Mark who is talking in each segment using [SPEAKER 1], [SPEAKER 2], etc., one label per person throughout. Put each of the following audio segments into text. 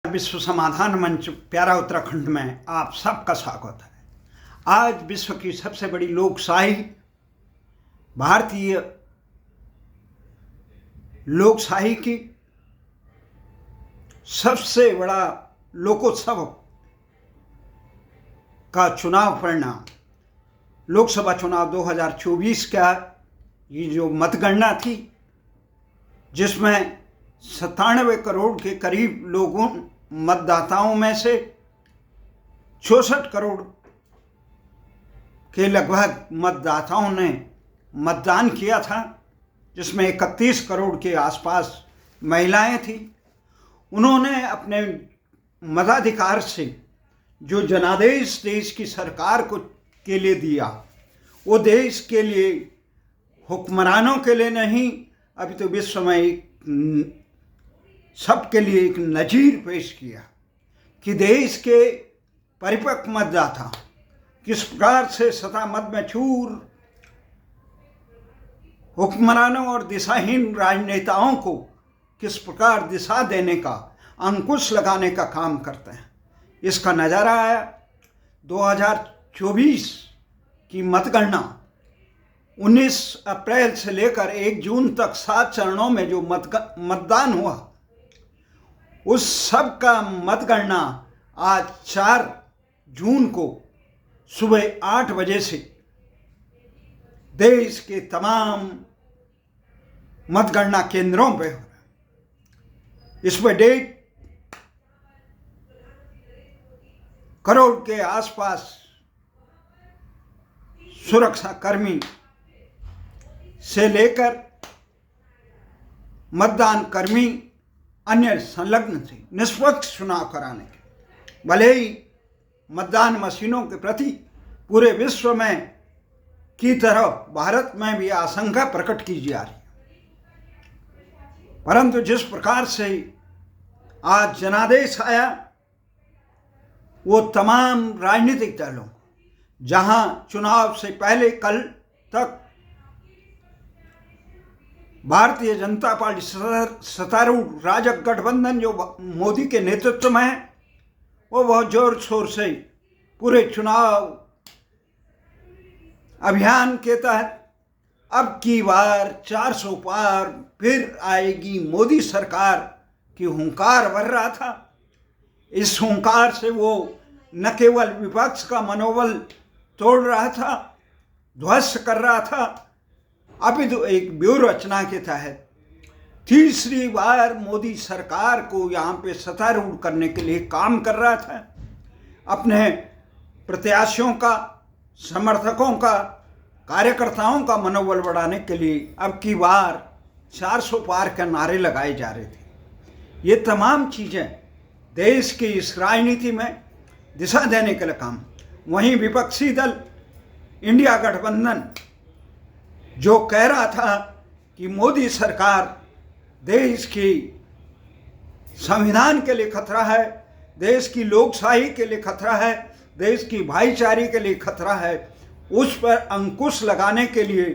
[SPEAKER 1] विश्व समाधान मंच प्यारा उत्तराखंड में आप सबका स्वागत है। आज विश्व की सबसे बड़ी लोकशाही भारतीय लोकशाही की सबसे बड़ा लोकोत्सव का चुनाव परिणाम लोकसभा चुनाव 2024 का ये जो मतगणना थी, जिसमें 97 करोड़ के करीब लोगों मतदाताओं में से 64 करोड़ के लगभग मतदाताओं ने मतदान किया था, जिसमें 31 करोड़ के आसपास महिलाएं थी। उन्होंने अपने मताधिकार से जो जनादेश देश की सरकार को के लिए दिया, वो देश के लिए, हुक्मरानों के लिए नहीं, अभी तो विश्व में एक सबके लिए एक नजीर पेश किया कि देश के परिपक्व मतदाता किस प्रकार से सत्ता मद में चूर हुक्मरानों और दिशाहीन राजनेताओं को किस प्रकार दिशा देने का, अंकुश लगाने का काम करते हैं। इसका नज़ारा आया 2024 की मतगणना 19 अप्रैल से लेकर 1 जून तक 7 चरणों में जो मतदान हुआ, उस सब का मतगणना आज 4 जून को सुबह 8 बजे से देश के तमाम मतगणना केंद्रों पे हो रहा है। इसमें 1.5 करोड़ के आसपास सुरक्षा कर्मी से लेकर मतदान कर्मी अन्य संलग्न थे निष्पक्ष चुनाव कराने के। भले ही मतदान मशीनों के प्रति पूरे विश्व में की तरह भारत में भी आशंका प्रकट की जा रही है, परंतु जिस प्रकार से आज जनादेश आया, वो तमाम राजनीतिक दलों, जहां चुनाव से पहले कल तक भारतीय जनता पार्टी सत्तारूढ़ राजग गठबंधन जो मोदी के नेतृत्व में है, वो बहुत जोर शोर से पूरे चुनाव अभियान के तहत अब की बार 400 पार फिर आएगी मोदी सरकार की हुंकार भर रहा था। इस हुंकार से वो न केवल विपक्ष का मनोबल तोड़ रहा था, ध्वस्त कर रहा था, अभी तो एक व्यूह रचना के तहत तीसरी बार मोदी सरकार को यहाँ पे सत्तारूढ़ करने के लिए काम कर रहा था। अपने प्रत्याशियों का, समर्थकों का, कार्यकर्ताओं का मनोबल बढ़ाने के लिए अब की बार 400 पार के नारे लगाए जा रहे थे। ये तमाम चीज़ें देश की इस राजनीति में दिशा देने के लिए काम। वहीं विपक्षी दल इंडिया गठबंधन जो कह रहा था कि मोदी सरकार देश की संविधान के लिए खतरा है, देश की लोकशाही के लिए खतरा है, देश की भाईचारे के लिए खतरा है, उस पर अंकुश लगाने के लिए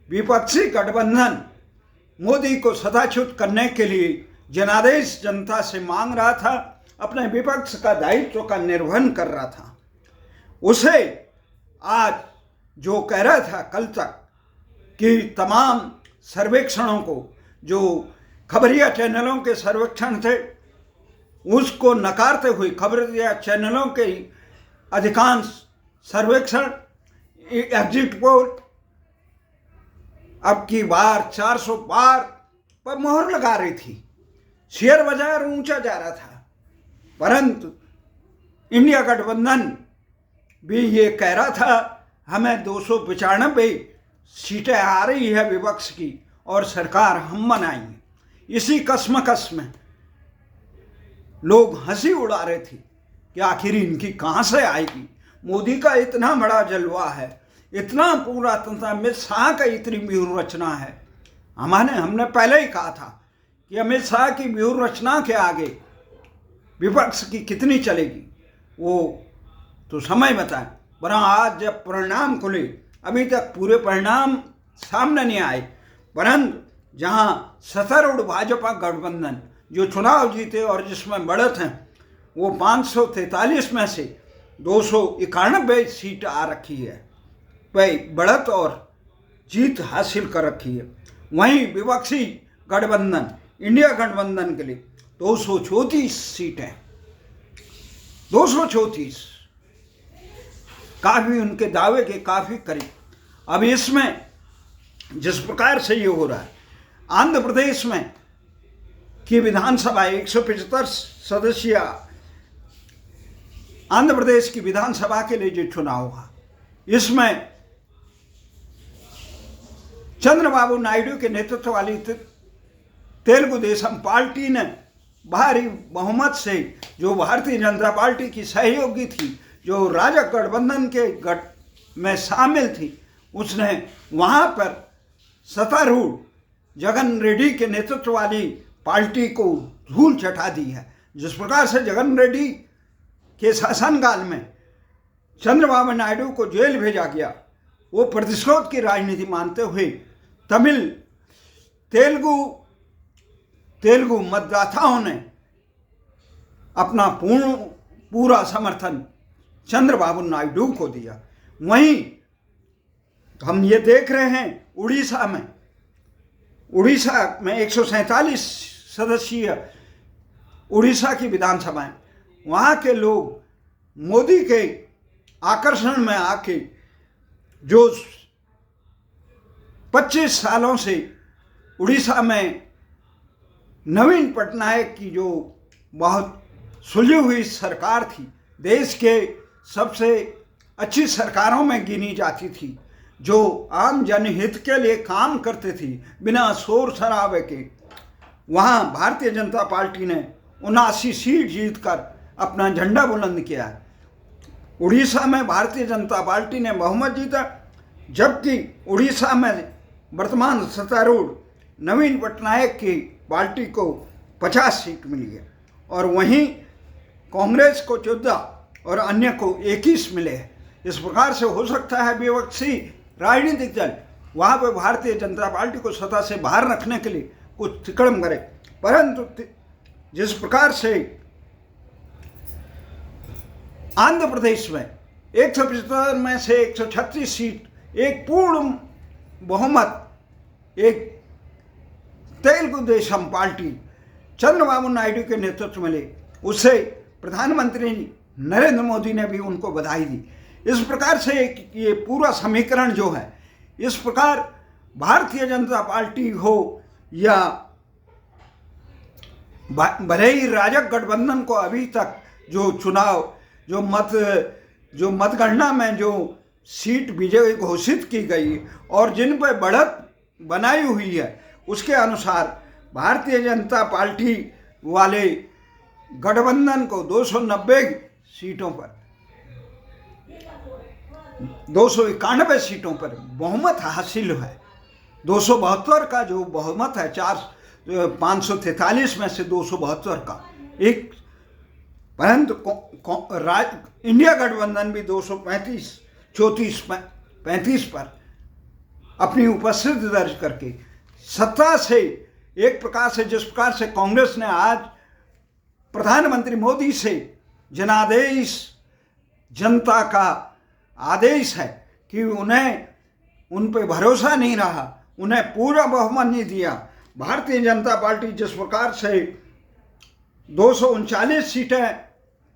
[SPEAKER 1] विपक्षी गठबंधन मोदी को सत्ताच्युत करने के लिए जनादेश जनता से मांग रहा था, अपने विपक्ष का दायित्व का निर्वहन कर रहा था। उसे आज जो कह रहा था कल तक कि तमाम सर्वेक्षणों को, जो खबरिया चैनलों के सर्वेक्षण थे, उसको नकारते हुए खबरिया चैनलों के अधिकांश सर्वेक्षण, एग्जिट पोल अब की बार 400 पार पर मोहर लगा रही थी। शेयर बाजार ऊंचा जा रहा था, परंतु इंडिया गठबंधन भी ये कह रहा था हमें 295 सीटें आ रही है विपक्ष की और सरकार हम बनाएंगे। इसी कसमकस में लोग हंसी उड़ा रहे थे कि आखिर इनकी कहाँ से आएगी। मोदी का इतना बड़ा जलवा है, इतना पूरा तंत्र, अमित शाह का इतनी व्यूह रचना है। हमने पहले ही कहा था कि अमित शाह की व्यूह रचना के आगे विपक्ष की कितनी चलेगी, वो तो समय बताए। वरना आज जब परिणाम खुले, अभी तक पूरे परिणाम सामने नहीं आए, परंतु जहां सत्तारूढ़ भाजपा गठबंधन जो चुनाव जीते और जिसमें बढ़त हैं, वो 543 में से 291 सीट आ रखी है, भाई बढ़त और जीत हासिल कर रखी है। वहीं विपक्षी गठबंधन इंडिया गठबंधन के लिए 234 सीटें, 234, काफी उनके दावे के काफी करीब। अब इसमें जिस प्रकार से ये हो रहा है, आंध्र प्रदेश में की विधानसभा 175 सदस्यीय आंध्र प्रदेश की विधानसभा के लिए जो चुनाव हुआ, इसमें चंद्रबाबू नायडू के नेतृत्व वाली तेलुगु देशम पार्टी ने भारी बहुमत से, जो भारतीय जनता पार्टी की सहयोगी थी, जो राजग गठबंधन के गठ में शामिल थी, उसने वहाँ पर सत्तारूढ़ जगन रेड्डी के नेतृत्व वाली पार्टी को धूल चटा दी है। जिस प्रकार से जगन रेड्डी के शासनकाल में चंद्रबाबू नायडू को जेल भेजा गया, वो प्रतिशोध की राजनीति मानते हुए तेलुगु मतदाताओं ने अपना पूरा समर्थन चंद्रबाबू नायडू को दिया। वहीं हम ये देख रहे हैं उड़ीसा में 147 सदस्यीय उड़ीसा की विधानसभाएं, वहाँ के लोग मोदी के आकर्षण में आके जो 25 सालों से उड़ीसा में नवीन पटनायक की जो बहुत सुलझी हुई सरकार थी, देश के सबसे अच्छी सरकारों में गिनी जाती थी, जो आम जनहित के लिए काम करते थी बिना शोर शराबे के, वहाँ भारतीय जनता पार्टी ने 79 सीट जीतकर अपना झंडा बुलंद किया है। उड़ीसा में भारतीय जनता पार्टी ने बहुमत जीता, जबकि उड़ीसा में वर्तमान सत्तारूढ़ नवीन पटनायक की पार्टी को 50 सीट मिली है, और वहीं कांग्रेस को 14 और अन्य को 21 मिले हैं। इस प्रकार से हो सकता है विपक्षी राजनीतिक दल वहाँ पर भारतीय जनता पार्टी को सत्ता से बाहर रखने के लिए कुछ तिकड़म करे, परंतु जिस प्रकार से आंध्र प्रदेश में 175 में से 136 सीट एक पूर्ण बहुमत एक तेलुगु देशम पार्टी चंद्रबाबू नायडू के नेतृत्व में ले, उसे प्रधानमंत्री नरेंद्र मोदी ने भी उनको बधाई दी। इस प्रकार से ये पूरा समीकरण जो है, इस प्रकार भारतीय जनता पार्टी हो या भले ही राजग गठबंधन को अभी तक जो चुनाव जो मतगणना में जो सीट विजय घोषित की गई और जिन पर बढ़त बनाई हुई है, उसके अनुसार भारतीय जनता पार्टी वाले गठबंधन को 290 सीटों पर 291 सीटों पर बहुमत हासिल है। 272 का जो बहुमत है, 543 में से 272 का एक, परंतु इंडिया गठबंधन भी 235 पर अपनी उपस्थिति दर्ज करके सत्ता से एक प्रकार से, जिस प्रकार से कांग्रेस ने आज प्रधानमंत्री मोदी से जनादेश, जनता का आदेश है कि उन्हें उन पर भरोसा नहीं रहा, उन्हें पूरा बहुमत नहीं दिया। भारतीय जनता पार्टी जिस प्रकार से 239 सीटें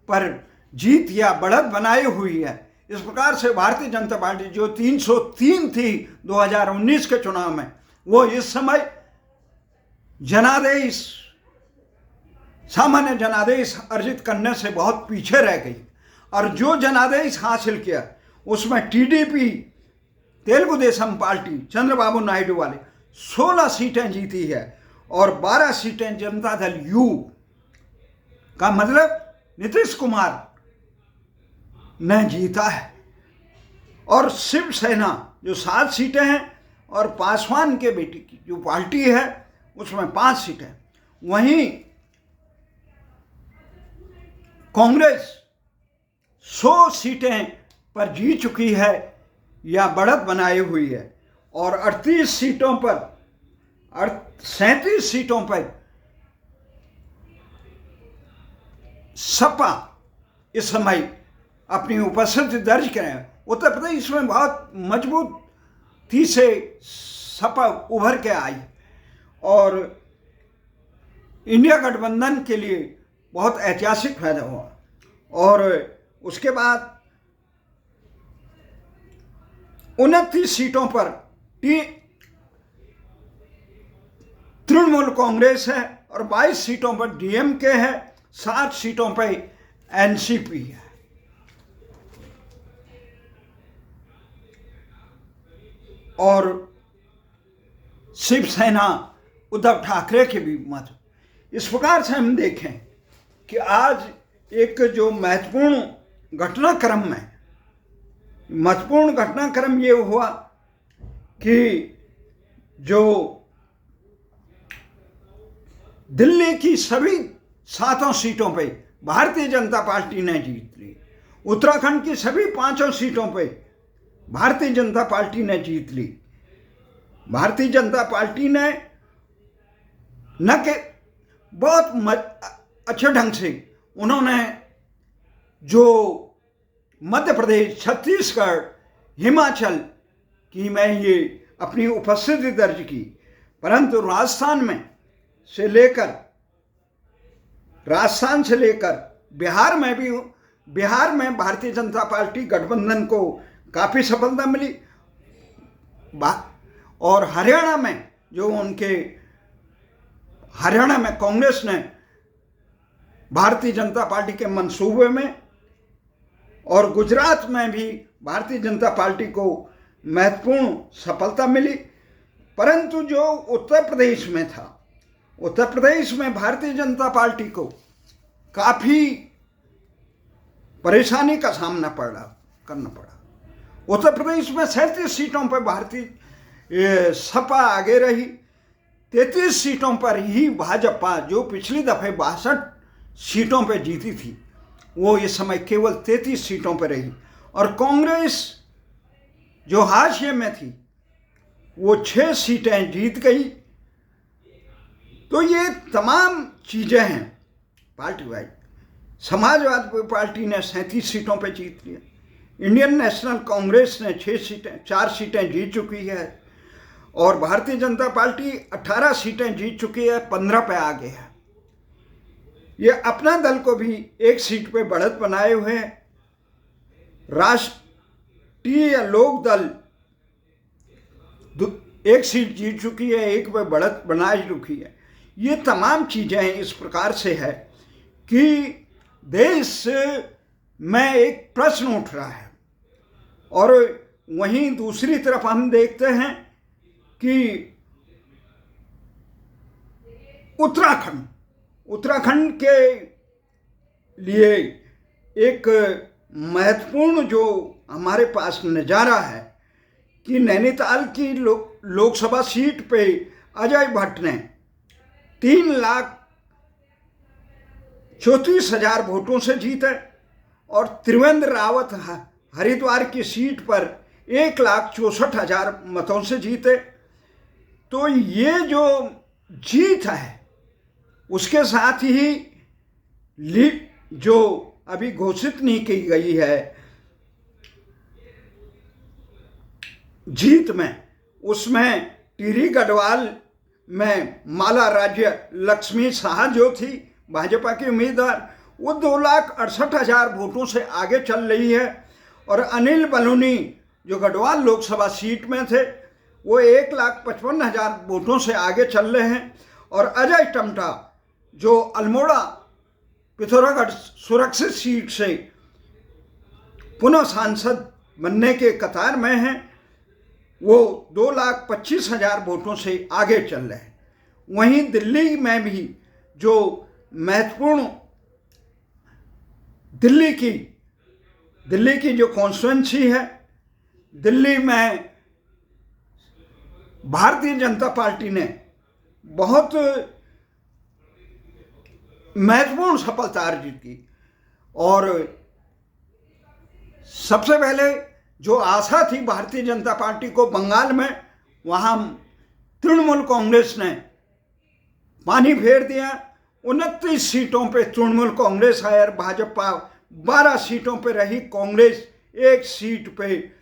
[SPEAKER 1] पर जीत या बढ़त बनाई हुई है, इस प्रकार से भारतीय जनता पार्टी जो 303 थी 2019 के चुनाव में, वो इस समय जनादेश, सामान्य जनादेश अर्जित करने से बहुत पीछे रह गई। और जो जनादेश हासिल किया उसमें टीडीपी तेलुगु देशम पार्टी चंद्रबाबू नायडू वाले 16 सीटें जीती है और 12 सीटें जनता दल यू का मतलब नीतीश कुमार ने जीता है। और शिवसेना जो 7 सीटें हैं और पासवान के बेटी की जो पार्टी है उसमें 5 सीटें। वहीं कांग्रेस 100 सीटें पर जीत चुकी है या बढ़त बनाई हुई है और 38 सीटों पर 37 सीटों पर सपा इस समय अपनी उपस्थिति दर्ज करें। उत्तर प्रदेश में बहुत मजबूती से सपा उभर के आई और इंडिया गठबंधन के लिए बहुत ऐतिहासिक फायदा हुआ। और उसके बाद 29 सीटों पर तृणमूल कांग्रेस है और 22 सीटों पर डीएमके है, 7 सीटों पर एनसीपी है। और शिवसेना उद्धव ठाकरे के भी मत। इस प्रकार से हम देखें कि आज एक जो महत्वपूर्ण घटनाक्रम ये हुआ कि जो दिल्ली की सभी 7 सीटों पे भारतीय जनता पार्टी ने जीत ली, उत्तराखंड की सभी 5 सीटों पे भारतीय जनता पार्टी ने जीत ली। भारतीय जनता पार्टी ने न के बहुत अच्छे ढंग से उन्होंने जो मध्य प्रदेश, छत्तीसगढ़, हिमाचल की में ये अपनी उपस्थिति दर्ज की, परंतु राजस्थान से लेकर बिहार में भारतीय जनता पार्टी गठबंधन को काफ़ी सफलता मिली। और हरियाणा में कांग्रेस ने भारतीय जनता पार्टी के मंसूबे में, और गुजरात में भी भारतीय जनता पार्टी को महत्वपूर्ण सफलता मिली। परंतु जो उत्तर प्रदेश में था, उत्तर प्रदेश में भारतीय जनता पार्टी को काफ़ी परेशानी का सामना करना पड़ा। उत्तर प्रदेश में 37 सीटों पर भारतीय सपा आगे रही, 33 सीटों पर ही भाजपा, जो पिछली दफ़े 62 सीटों पर जीती थी, वो इस समय केवल 33 सीटों पर रही। और कांग्रेस जो हाशिए में थी वो 6 सीटें जीत गई। तो ये तमाम चीज़ें हैं पार्टी वाइज। समाजवादी पार्टी ने 37 सीटों पर जीत लिया, इंडियन नेशनल कांग्रेस ने 4 सीटें जीत चुकी है, और भारतीय जनता पार्टी 18 सीटें जीत चुकी है, 15 पे आगे है। ये अपना दल को भी 1 सीट पे बढ़त बनाए हुए हैं। राष्ट्रीय लोक दल 1 सीट जीत चुकी है, 1 पे बढ़त बना चुकी है। ये तमाम चीज़ें इस प्रकार से है कि देश में एक प्रश्न उठ रहा है। और वहीं दूसरी तरफ हम देखते हैं कि उत्तराखंड के लिए एक महत्वपूर्ण जो हमारे पास नज़ारा है कि नैनीताल की लोकसभा सीट पे अजय भट्ट ने 3,34,000 वोटों से जीते, और त्रिवेंद्र रावत हरिद्वार की सीट पर 1,64,000 मतों से जीते। तो ये जो जीत है उसके साथ ही जो अभी घोषित नहीं की गई है जीत में, उसमें टिहरी गढ़वाल में माला राज्य लक्ष्मी शाह जो थी भाजपा की उम्मीदवार, वो 2,68,000 वोटों से आगे चल रही है। और अनिल बलूनी जो गढ़वाल लोकसभा सीट में थे वो 1,55,000 वोटों से आगे चल रहे हैं। और अजय टमटा जो अल्मोड़ा पिथौरागढ़ सुरक्षित सीट से पुनः सांसद बनने के कतार में हैं, वो 2,25,000 वोटों से आगे चल रहे हैं। वहीं दिल्ली में भी जो महत्वपूर्ण दिल्ली की जो कॉन्स्टिट्यूंसी है, दिल्ली में भारतीय जनता पार्टी ने बहुत महत्वपूर्ण सफलता अर्जित की। और सबसे पहले जो आशा थी भारतीय जनता पार्टी को बंगाल में, वहाँ तृणमूल कांग्रेस ने पानी फेर दिया 29 सीटों पे तृणमूल कांग्रेस है और भाजपा 12 सीटों पे रही, कांग्रेस 1 सीट पे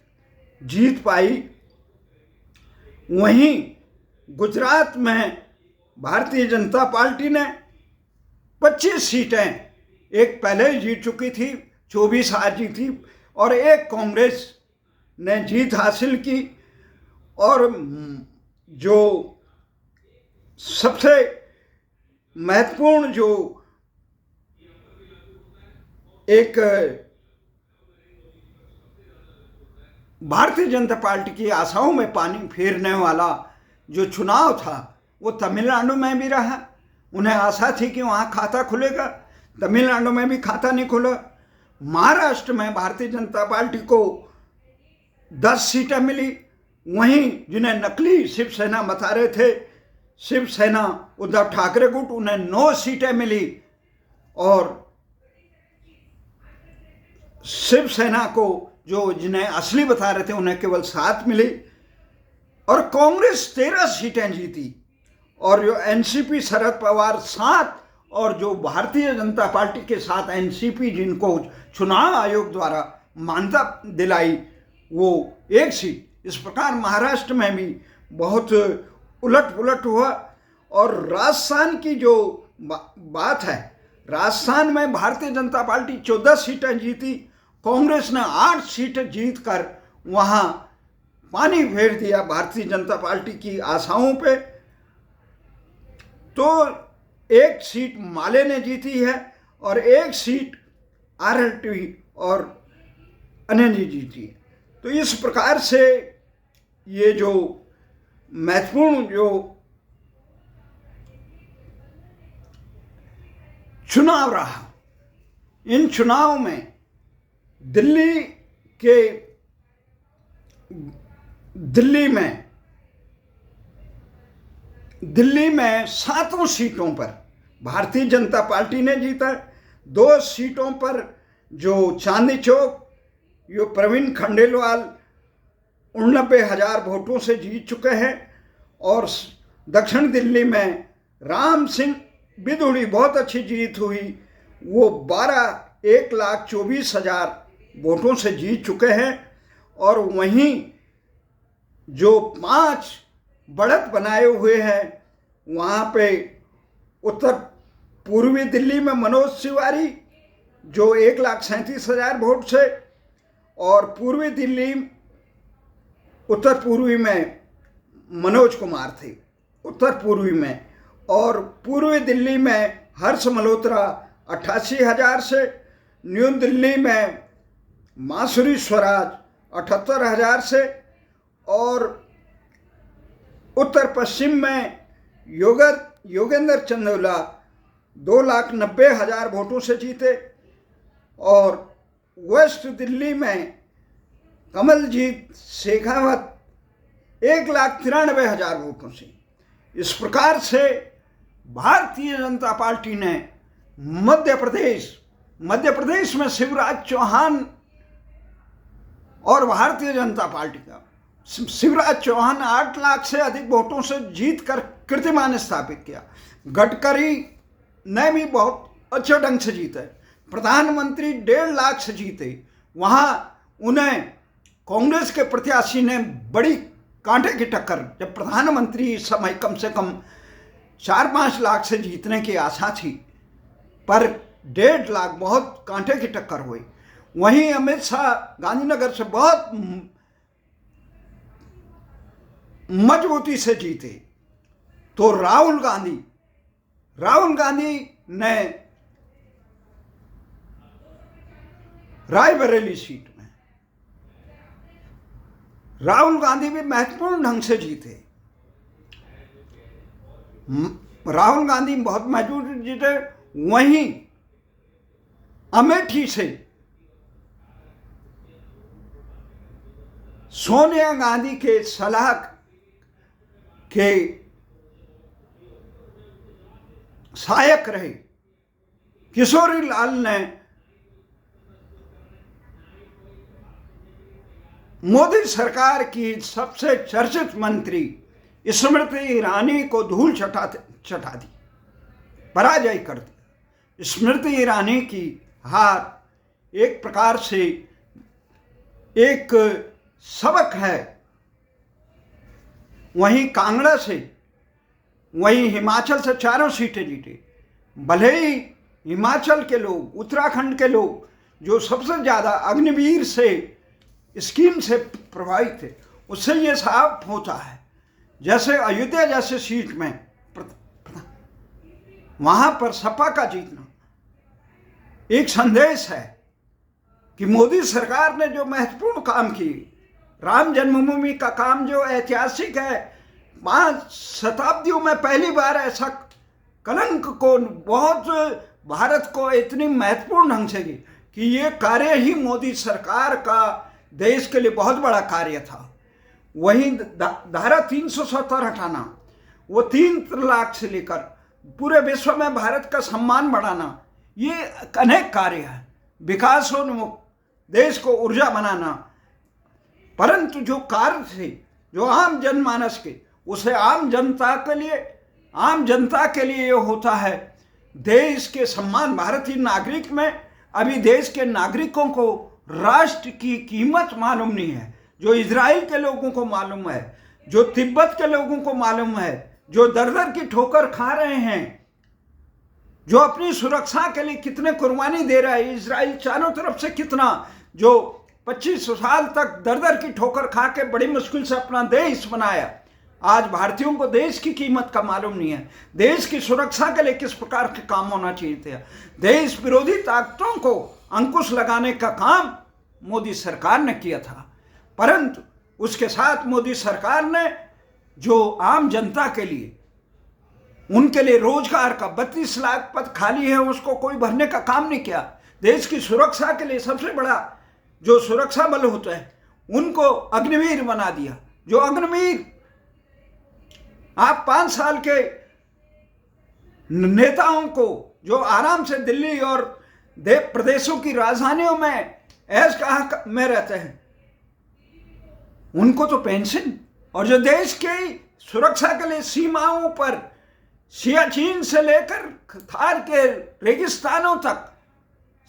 [SPEAKER 1] जीत पाई। वहीं गुजरात में भारतीय जनता पार्टी ने 25 सीटें, एक पहले ही जीत चुकी थी, 24 हार जीती, और एक कांग्रेस ने जीत हासिल की। और जो सबसे महत्वपूर्ण जो एक भारतीय जनता पार्टी की आशाओं में पानी फेरने वाला जो चुनाव था वो तमिलनाडु में भी रहा। उन्हें आशा थी कि वहाँ खाता खुलेगा, तमिलनाडु में भी खाता नहीं खुला। महाराष्ट्र में भारतीय जनता पार्टी को 10 सीटें मिली। वहीं जिन्हें नकली शिवसेना बता रहे थे, शिवसेना उद्धव ठाकरे गुट, उन्हें 9 सीटें मिली और शिवसेना को जो जिन्हें असली बता रहे थे उन्हें केवल 7 मिली। और कांग्रेस 13 सीटें जीती और जो एनसीपी शरद पवार 7 और जो भारतीय जनता पार्टी के साथ एनसीपी जिनको चुनाव आयोग द्वारा मान्यता दिलाई वो 1 सीट। इस प्रकार महाराष्ट्र में भी बहुत उलट पुलट हुआ। और राजस्थान की जो बात है, राजस्थान में भारतीय जनता पार्टी 14 सीटें जीती, कांग्रेस ने 8 सीटें जीतकर वहाँ पानी फेर दिया भारतीय जनता पार्टी की आशाओं पे। तो 1 सीट माले ने जीती है और 1 सीट आरएलटी और अन्य ने जीती है। तो इस प्रकार से ये जो महत्वपूर्ण जो चुनाव रहा, इन चुनाव में दिल्ली में 7 सीटों पर भारतीय जनता पार्टी ने जीता। 2 सीटों पर जो चांदनी चौक, यो प्रवीण खंडेलवाल 89,000 वोटों से जीत चुके हैं। और दक्षिण दिल्ली में राम सिंह बिदुड़ी बहुत अच्छी जीत हुई, वो 1,24,000 वोटों से जीत चुके हैं। और वहीं जो 5 बढ़त बनाए हुए हैं, वहाँ पे उत्तर पूर्वी दिल्ली में मनोज तिवारी जो 1,37,000 वोट से, और पूर्वी दिल्ली उत्तर पूर्वी में मनोज कुमार थे उत्तर पूर्वी में, और पूर्वी दिल्ली में हर्ष मल्होत्रा 88,000 से, न्यू दिल्ली में मासुरी स्वराज 78,000 से, और उत्तर पश्चिम में योगेंद्र चंदोला 2,90,000 वोटों से जीते, और वेस्ट दिल्ली में कमलजीत शेखावत 1,93,000 वोटों से। इस प्रकार से भारतीय जनता पार्टी ने मध्य प्रदेश में शिवराज चौहान और भारतीय जनता पार्टी का शिवराज चौहान 8 लाख से अधिक वोटों से जीतकर कीर्तिमान स्थापित किया। गडकरी ने भी बहुत अच्छे ढंग से जीते। प्रधानमंत्री 1.5 लाख से जीते। वहाँ उन्हें कांग्रेस के प्रत्याशी ने बड़ी कांटे की टक्कर, जब प्रधानमंत्री इस समय कम से कम 4-5 लाख से जीतने की आशा थी, पर 1.5 लाख बहुत कांटे की टक्कर हुई। वहीं अमित शाह गांधीनगर से बहुत मजबूती से जीते। तो राहुल गांधी ने रायबरेली सीट में, राहुल गांधी भी महत्वपूर्ण ढंग से जीते। राहुल गांधी बहुत मजबूत जीते। वहीं अमेठी से सोनिया गांधी के सलाह के सहायक रहे किशोरी लाल ने मोदी सरकार की सबसे चर्चित मंत्री स्मृति ईरानी को धूल चटा दी। पराजय कर दिया। स्मृति ईरानी की हार एक प्रकार से एक सबक है। वहीं कांगड़ा से, वहीं हिमाचल से 4 सीटें जीते। भले ही हिमाचल के लोग, उत्तराखंड के लोग जो सबसे ज़्यादा अग्निवीर से स्कीम से प्रभावित थे, उससे ये साफ होता है जैसे अयोध्या जैसे सीट में वहां पर सपा का जीतना एक संदेश है कि मोदी सरकार ने जो महत्वपूर्ण काम किए, राम जन्मभूमि का काम जो ऐतिहासिक है, 5 शताब्दियों में पहली बार ऐसा कलंक को बहुत भारत को इतनी महत्वपूर्ण ढंग से की कि ये कार्य ही मोदी सरकार का देश के लिए बहुत बड़ा कार्य था। वहीं धारा 370 हटाना, वो 3 तलाक से लेकर पूरे विश्व में भारत का सम्मान बढ़ाना, ये अनेक कार्य है। विकासोन्मुख देश को ऊर्जा बनाना, परंतु जो कार्य थे जो आम जनमानस के, उसे आम जनता के लिए होता है देश के सम्मान। भारतीय नागरिक में अभी देश के नागरिकों को राष्ट्र की कीमत मालूम नहीं है, जो इजराइल के लोगों को मालूम है, जो तिब्बत के लोगों को मालूम है, जो दर दर की ठोकर खा रहे हैं, जो अपनी सुरक्षा के लिए कितने कुर्बानी दे रहा है। इजराइल चारों तरफ से कितना, जो 25 साल तक दर दर की ठोकर खा के बड़ी मुश्किल से अपना देश बनाया, आज भारतीयों को देश की कीमत का मालूम नहीं है। देश की सुरक्षा के लिए किस प्रकार के काम होना चाहिए थे। देश विरोधी ताकतों को अंकुश लगाने का काम मोदी सरकार ने किया था, परंतु उसके साथ मोदी सरकार ने जो आम जनता के लिए, उनके लिए रोजगार का 32 लाख पद खाली है, उसको कोई भरने का काम नहीं किया। देश की सुरक्षा के लिए सबसे बड़ा जो सुरक्षा बल होता है उनको अग्निवीर बना दिया। जो अग्निवीर आप 5 साल के नेताओं को जो आराम से दिल्ली और प्रदेशों की राजधानियों में ऐश कहा में रहते हैं, उनको तो पेंशन, और जो देश की सुरक्षा के लिए सीमाओं पर सियाचिन से लेकर थार के रेगिस्तानों तक,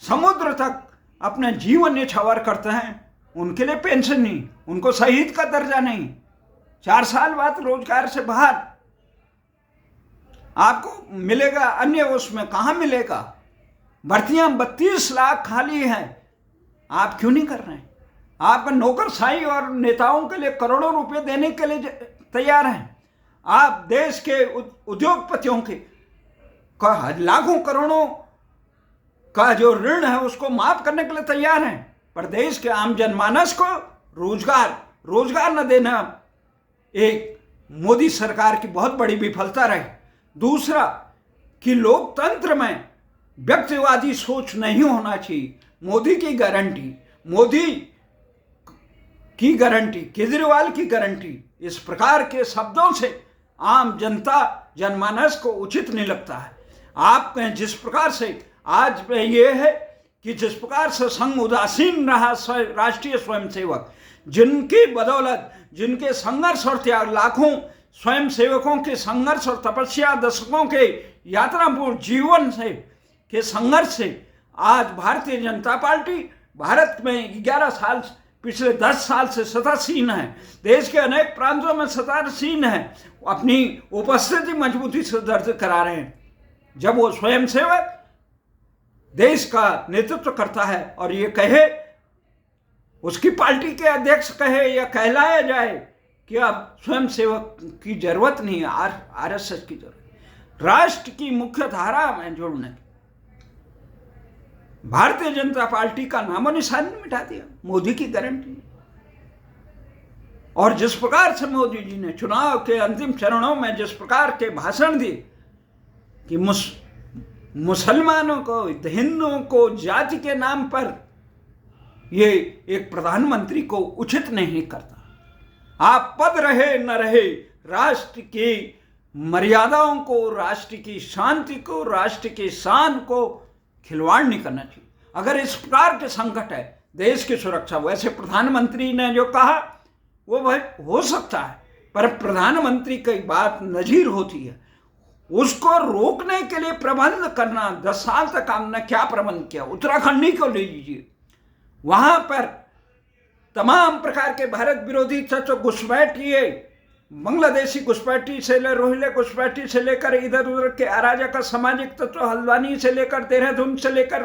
[SPEAKER 1] समुद्र तक अपना जीवन न्यौछावर करते हैं, उनके लिए पेंशन नहीं, उनको शहीद का दर्जा नहीं, 4 साल बाद रोजगार से बाहर आपको मिलेगा, अन्य उसमें कहां मिलेगा। भर्तियां 32 लाख खाली हैं, आप क्यों नहीं कर रहे हैं। आपका नौकरशाही और नेताओं के लिए करोड़ों रुपए देने के लिए तैयार हैं। आप देश के उद्योगपतियों के लाखों करोड़ों का जो ऋण है उसको माफ करने के लिए तैयार हैं, पर देश के आम जनमानस को रोजगार न देना एक मोदी सरकार की बहुत बड़ी विफलता रही। दूसरा कि लोकतंत्र में व्यक्तिवादी सोच नहीं होना चाहिए। मोदी की गारंटी, केजरीवाल की गारंटी, इस प्रकार के शब्दों से आम जनता जनमानस को उचित नहीं लगता है। आप जिस प्रकार से आज में ये है कि जिस प्रकार से संघ उदासीन रहा राष्ट्रीय स्वयंसेवक, जिनकी बदौलत, जिनके संघर्ष और त्याग, लाखों स्वयंसेवकों के संघर्ष और तपस्या, दशकों के यात्रापूर्ण जीवन से के संघर्ष से आज भारतीय जनता पार्टी भारत में 11 साल, पिछले 10 साल से सत्तासीन है। देश के अनेक प्रांतों में सत्तासीन है, अपनी उपस्थिति मजबूती से दर्ज करा रहे हैं। जब वो स्वयंसेवक देश का नेतृत्व करता है और ये कहे, उसकी पार्टी के अध्यक्ष कहे या कहलाया जाए कि अब स्वयंसेवक की जरूरत नहीं है, आरएसएस की जरूरत, राष्ट्र की मुख्य धारा में जोड़ने, भारतीय जनता पार्टी का नामो निशान मिटा दिया। मोदी की गारंटी, और जिस प्रकार से मोदी जी ने चुनाव के अंतिम चरणों में जिस प्रकार के भाषण दिए कि मुसलमानों को, हिंदुओं को जाति के नाम पर ये एक प्रधानमंत्री को उचित नहीं करता। आप पद रहे न रहे, राष्ट्र की मर्यादाओं को, राष्ट्र की शांति को, राष्ट्र की शान को खिलवाड़ नहीं करना चाहिए। अगर इस प्रकार के संकट है देश की सुरक्षा, वैसे प्रधानमंत्री ने जो कहा वो भाई हो सकता है, पर प्रधानमंत्री की बात नजीर होती है, उसको रोकने के लिए प्रबंध करना, 10 साल तक हमने क्या प्रबंध किया। उत्तराखंडी को ले लीजिए, वहां पर तमाम प्रकार के भारत विरोधी तत्व घुसपैठिए, बांग्लादेशी घुसपैठी से ले रोहिले घुसपैठी से लेकर इधर उधर के अराजक सामाजिक तत्व हल्द्वानी से लेकर देहरादून से लेकर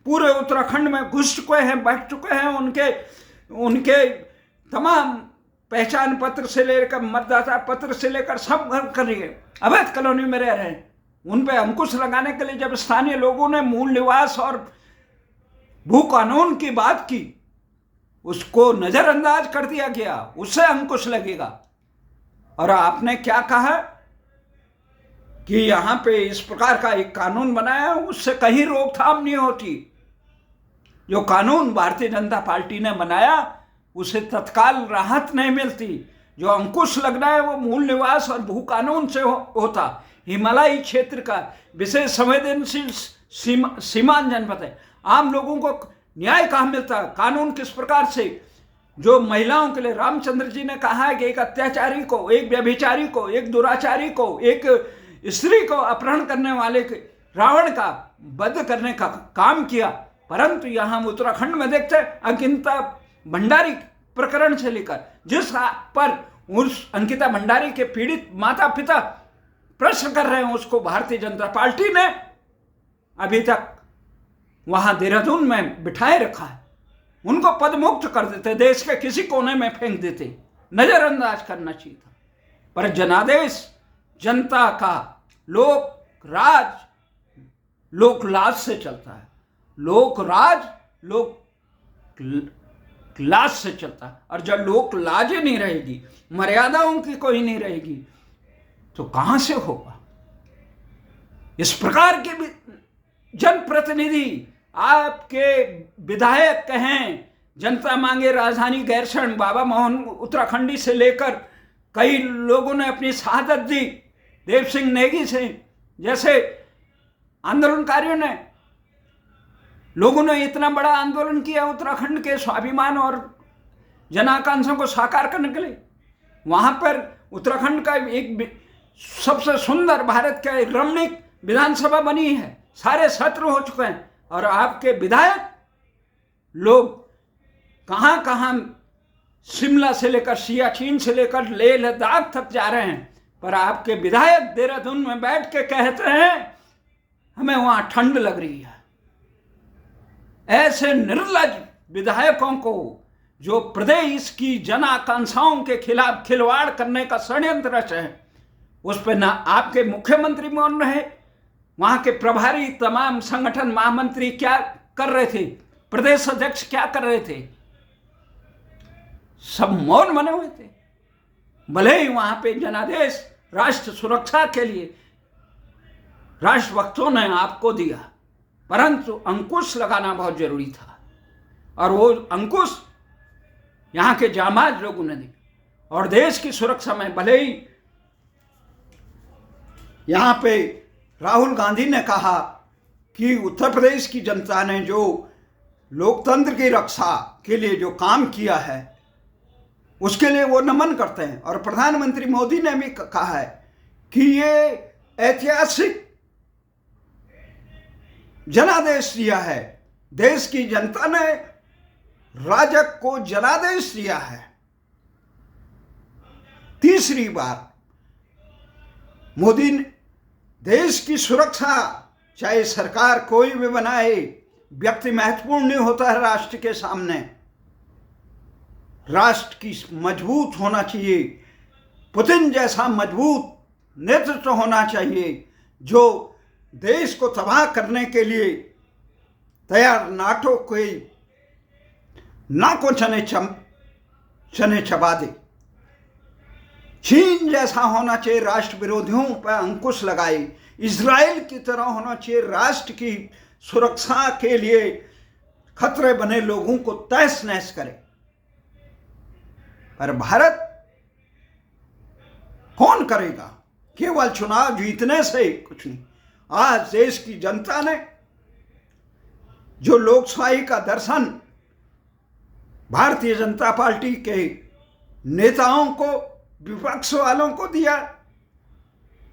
[SPEAKER 1] पूरे उत्तराखंड में घुस चुके हैं, बैठ चुके हैं। उनके तमाम पहचान पत्र से लेकर मतदाता पत्र से लेकर सब घर करिए अवैध कॉलोनी में रह रहे हैं। उन पे अंकुश लगाने के लिए जब स्थानीय लोगों ने मूल निवास और भू कानून की बात की, उसको नजरअंदाज कर दिया गया, उससे अंकुश लगेगा। और आपने क्या कहा कि यहां पे इस प्रकार का एक कानून बनाया, उससे कहीं रोकथाम नहीं होती। जो कानून भारतीय जनता पार्टी ने बनाया उसे तत्काल राहत नहीं मिलती। जो अंकुश लगना है वो मूल निवास और भू कानून से होता। हिमालयी क्षेत्र का विशेष संवेदनशील सीमांत जनपद है, आम लोगों को न्याय कहाँ मिलता, कानून किस प्रकार से। जो महिलाओं के लिए रामचंद्र जी ने कहा है कि एक अत्याचारी को, एक व्यभिचारी को, एक दुराचारी को, एक स्त्री को अपहरण करने वाले के रावण का वध करने का काम किया, परंतु यहां उत्तराखंड में देखते अंकिता भंडारी प्रकरण से लेकर जिस पर उस अंकिता भंडारी के पीड़ित माता पिता प्रश्न कर रहे हैं, उसको भारतीय जनता पार्टी ने अभी तक वहां देहरादून में बिठाए रखा है। उनको पदमुक्त कर देते, देश के किसी कोने में फेंक देते, नजरअंदाज करना चाहिए था। पर जनादेश जनता का लोकलाज से चलता है। लोकराज लोकलाज से चलता है। और जब लोकलाज ही नहीं रहेगी, मर्यादाओं की कोई नहीं रहेगी, तो कहां से होगा। इस प्रकार के जनप्रतिनिधि, आपके विधायक कहें, जनता मांगे राजधानी गैरसैंण, बाबा मोहन उत्तराखंडी से लेकर कई लोगों ने अपनी शहादत दी, देव सिंह नेगी से जैसे आंदोलनकारियों ने, लोगों ने इतना बड़ा आंदोलन किया उत्तराखंड के स्वाभिमान और जनाकांक्षाओं को साकार करने के लिए। वहां पर उत्तराखंड का एक सबसे सुंदर भारत का एक रमणीक विधानसभा बनी है, सारे सत्र हो चुके हैं, और आपके विधायक लोग कहां कहां शिमला से लेकर सियाचिन से लेकर लेह लद्दाख तक जा रहे हैं, पर आपके विधायक देहरादून में बैठ के कहते हैं हमें वहां ठंड लग रही है। ऐसे निर्लज विधायकों को, जो प्रदेश की जन आकांक्षाओं के खिलाफ खिलवाड़ करने का षड्यंत्र रच है, उस पर ना आपके मुख्यमंत्री मौन रहे, वहां के प्रभारी तमाम संगठन महामंत्री क्या कर रहे थे, प्रदेश अध्यक्ष क्या कर रहे थे, सब मौन बने हुए थे। भले ही वहां पे जनादेश राष्ट्र सुरक्षा के लिए राष्ट्रभक्तों ने आपको दिया, परंतु अंकुश लगाना बहुत जरूरी था, और वो अंकुश यहां के जांबाज लोगों ने दिया। और देश की सुरक्षा में भले ही यहां पे राहुल गांधी ने कहा कि उत्तर प्रदेश की जनता ने जो लोकतंत्र की रक्षा के लिए जो काम किया है उसके लिए वो नमन करते हैं। और प्रधानमंत्री मोदी ने भी कहा है कि ये ऐतिहासिक जनादेश दिया है, देश की जनता ने राजग को जनादेश दिया है। तीसरी बार मोदी ने देश की सुरक्षा, चाहे सरकार कोई भी बनाए, व्यक्ति महत्वपूर्ण नहीं होता है राष्ट्र के सामने। राष्ट्र की मजबूत होना चाहिए, पुतिन जैसा मजबूत नेतृत्व होना चाहिए, जो देश को तबाह करने के लिए तैयार नाटो के नाकों चने चबा दे। चीन जैसा होना चाहिए, राष्ट्र विरोधियों पर अंकुश लगाए। इजराइल की तरह होना चाहिए, राष्ट्र की सुरक्षा के लिए खतरे बने लोगों को तहस नहस करे। पर भारत कौन करेगा? केवल चुनाव जीतने से कुछ नहीं। आज देश की जनता ने जो लोकशाही का दर्शन भारतीय जनता पार्टी के नेताओं को, विपक्ष वालों को दिया,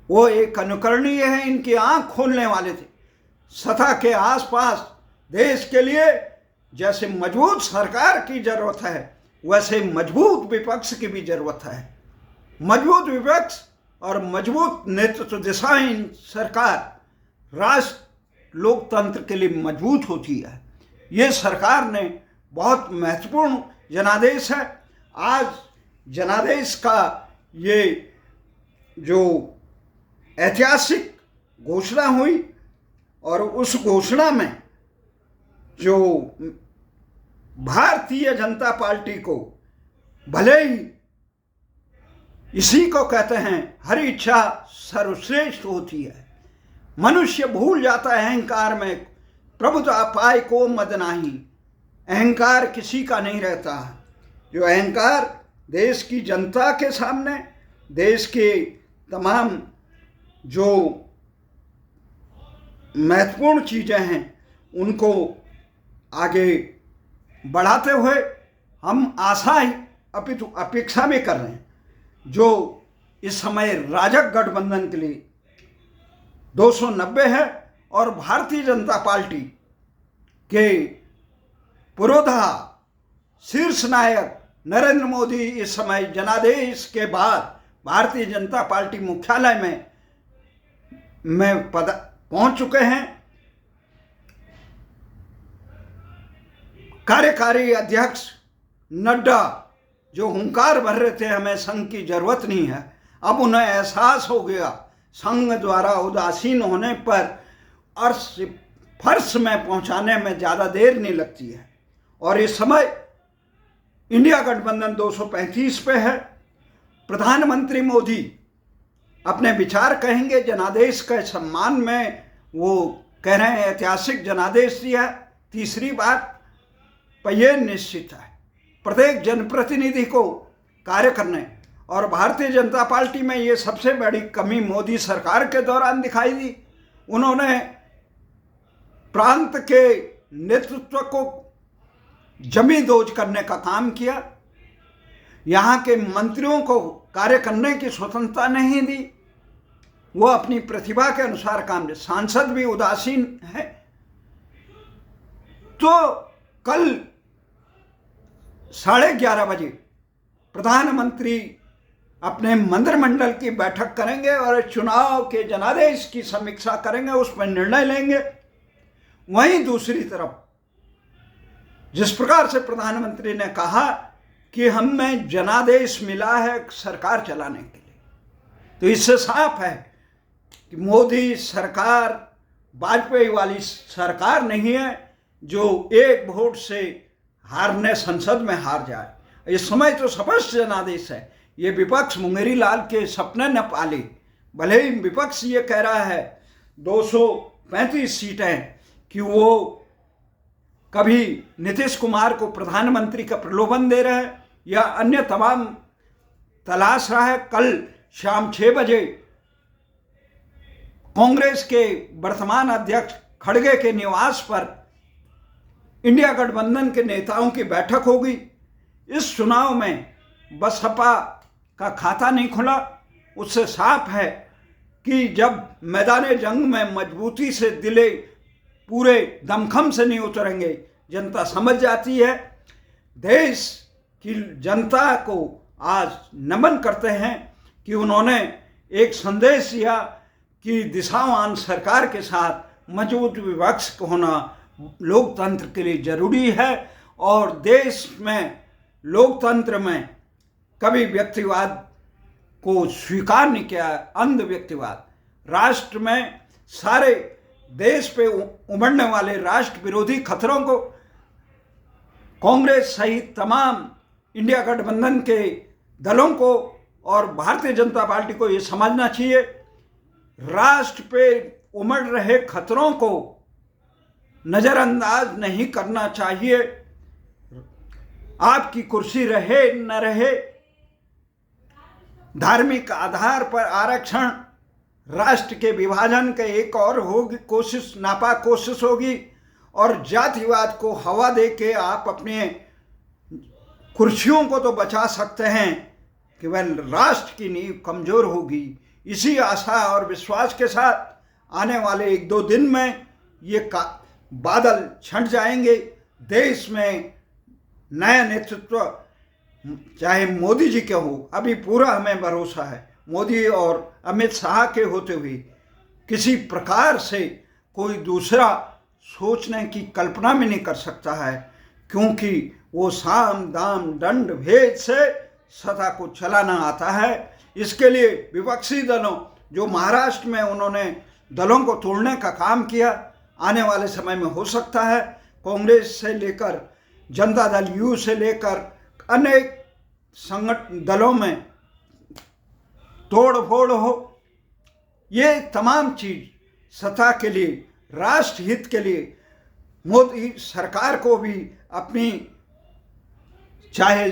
[SPEAKER 1] वो एक अनुकरणीय है, इनकी आंख खोलने वाले थे। सत्ता के आसपास देश के लिए जैसे मजबूत सरकार की जरूरत है, वैसे मजबूत विपक्ष की भी जरूरत है। मजबूत विपक्ष और मजबूत नेतृत्व दिशाहीन सरकार राष्ट्र लोकतंत्र के लिए मजबूत होती है। ये सरकार ने बहुत महत्वपूर्ण जनादेश है। आज जनादेश का ये जो ऐतिहासिक घोषणा हुई, और उस घोषणा में जो भारतीय जनता पार्टी को, भले ही इसी को कहते हैं हर इच्छा सर्वश्रेष्ठ होती है, मनुष्य भूल जाता है अहंकार में, प्रभुता पाए को मद नाही। अहंकार किसी का नहीं रहता। जो अहंकार देश की जनता के सामने, देश के तमाम जो महत्वपूर्ण चीज़ें हैं उनको आगे बढ़ाते हुए हम आशा ही अपितु अपेक्षा भी कर रहे हैं। जो इस समय राजग गठबंधन के लिए 290 है, और भारतीय जनता पार्टी के पुरोधा शीर्ष नायक नरेंद्र मोदी इस समय जनादेश के बाद भारतीय जनता पार्टी मुख्यालय में पहुंच चुके हैं। कार्यकारी अध्यक्ष नड्डा जो हुंकार भर रहे थे हमें संघ की जरूरत नहीं है, अब उन्हें एहसास हो गया संघ द्वारा उदासीन होने पर अर्श फर्श में पहुंचाने में ज़्यादा देर नहीं लगती है। और इस समय इंडिया गठबंधन 235 पे है। प्रधानमंत्री मोदी अपने विचार कहेंगे जनादेश के सम्मान में। वो कह रहे हैं ऐतिहासिक जनादेश दिया। तीसरी बात पर यह निश्चित है प्रत्येक जनप्रतिनिधि को कार्य करने, और भारतीय जनता पार्टी में ये सबसे बड़ी कमी मोदी सरकार के दौरान दिखाई दी। उन्होंने प्रांत के नेतृत्व को जमींदोज करने का काम किया। यहाँ के मंत्रियों को कार्य करने की स्वतंत्रता नहीं दी। वो अपनी प्रतिभा के अनुसार काम दे। सांसद भी उदासीन है। तो कल 11:30 बजे प्रधानमंत्री अपने मंत्रिमंडल की बैठक करेंगे और चुनाव के जनादेश की समीक्षा करेंगे, उस पर निर्णय लेंगे। वहीं दूसरी तरफ जिस प्रकार से प्रधानमंत्री ने कहा कि हमें जनादेश मिला है सरकार चलाने के लिए, तो इससे साफ है कि मोदी सरकार वाजपेयी वाली सरकार नहीं है जो एक वोट से हारने संसद में हार जाए। इस समय तो स्पष्ट जनादेश है। ये विपक्ष मुंगेरी लाल के सपने न पाले। भले ही विपक्ष ये कह रहा है 235 सीटें कि वो कभी नीतीश कुमार को प्रधानमंत्री का प्रलोभन दे रहा है या अन्य तमाम तलाश रहा है। कल शाम 6 बजे कांग्रेस के वर्तमान अध्यक्ष खड़गे के निवास पर इंडिया गठबंधन के नेताओं की बैठक होगी। इस चुनाव में बसपा का खाता नहीं खुला। उससे साफ है कि जब मैदान जंग में मजबूती से दिले पूरे दमखम से नहीं उतरेंगे, जनता समझ जाती है। देश की जनता को आज नमन करते हैं कि उन्होंने एक संदेश दिया कि दिशावान सरकार के साथ मजबूत विपक्ष होना लोकतंत्र के लिए जरूरी है। और देश में लोकतंत्र में कभी व्यक्तिवाद को स्वीकार नहीं किया, अंध व्यक्तिवाद। राष्ट्र में सारे देश पे उमड़ने वाले राष्ट्र विरोधी खतरों को कांग्रेस सहित तमाम इंडिया गठबंधन के दलों को और भारतीय जनता पार्टी को ये समझना चाहिए, राष्ट्र पे उमड़ रहे खतरों को नज़रअंदाज नहीं करना चाहिए। आपकी कुर्सी रहे न रहे, धार्मिक आधार पर आरक्षण राष्ट्र के विभाजन का एक और होगी कोशिश, नापाक कोशिश होगी। और जातिवाद को हवा दे के आप अपने कुर्सियों को तो बचा सकते हैं, केवल राष्ट्र की नींव कमजोर होगी। इसी आशा और विश्वास के साथ आने वाले 1-2 दिन में ये बादल छंट जाएंगे। देश में नया नेतृत्व, चाहे मोदी जी के हो, अभी पूरा हमें भरोसा है मोदी और अमित शाह के होते हुए किसी प्रकार से कोई दूसरा सोचने की कल्पना भी नहीं कर सकता है, क्योंकि वो साम दाम दंड भेद से सत्ता को चलाना आता है। इसके लिए विपक्षी दलों, जो महाराष्ट्र में उन्होंने दलों को तोड़ने का काम किया, आने वाले समय में हो सकता है कांग्रेस से लेकर जनता दल यू से लेकर अनेक संगठन दलों में तोड़ फोड़ हो। ये तमाम चीज सत्ता के लिए, राष्ट्र हित के लिए मोदी सरकार को भी अपनी, चाहे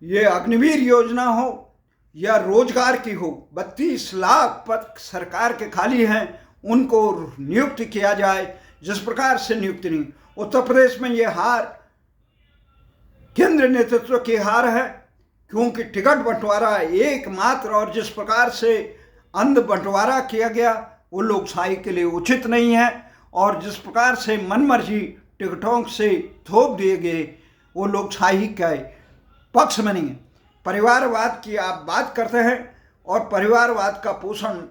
[SPEAKER 1] ये अग्निवीर योजना हो या रोजगार की हो, 32 लाख पद सरकार के खाली हैं, उनको नियुक्त किया जाए। जिस प्रकार से नियुक्ति नहीं, उत्तर प्रदेश में ये हार केंद्र नेतृत्व की हार है, क्योंकि टिकट बंटवारा एकमात्र, और जिस प्रकार से अंध बंटवारा किया गया वो लोकशाही के लिए उचित नहीं है, और जिस प्रकार से मनमर्जी टिकटों से थोप दिए गए वो लोकशाही के पक्ष में नहीं है। परिवारवाद की आप बात करते हैं और परिवारवाद का पोषण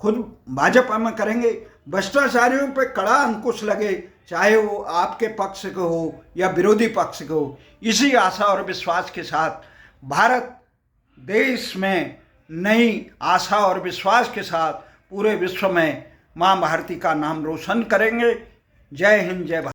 [SPEAKER 1] खुद भाजपा में करेंगे। भ्रष्टाचारियों पे कड़ा अंकुश लगे, चाहे वो आपके पक्ष के हो या विरोधी पक्ष के हो। इसी आशा और विश्वास के साथ भारत देश में नई आशा और विश्वास के साथ पूरे विश्व में माँ भारती का नाम रोशन करेंगे। जय हिंद, जय भारत।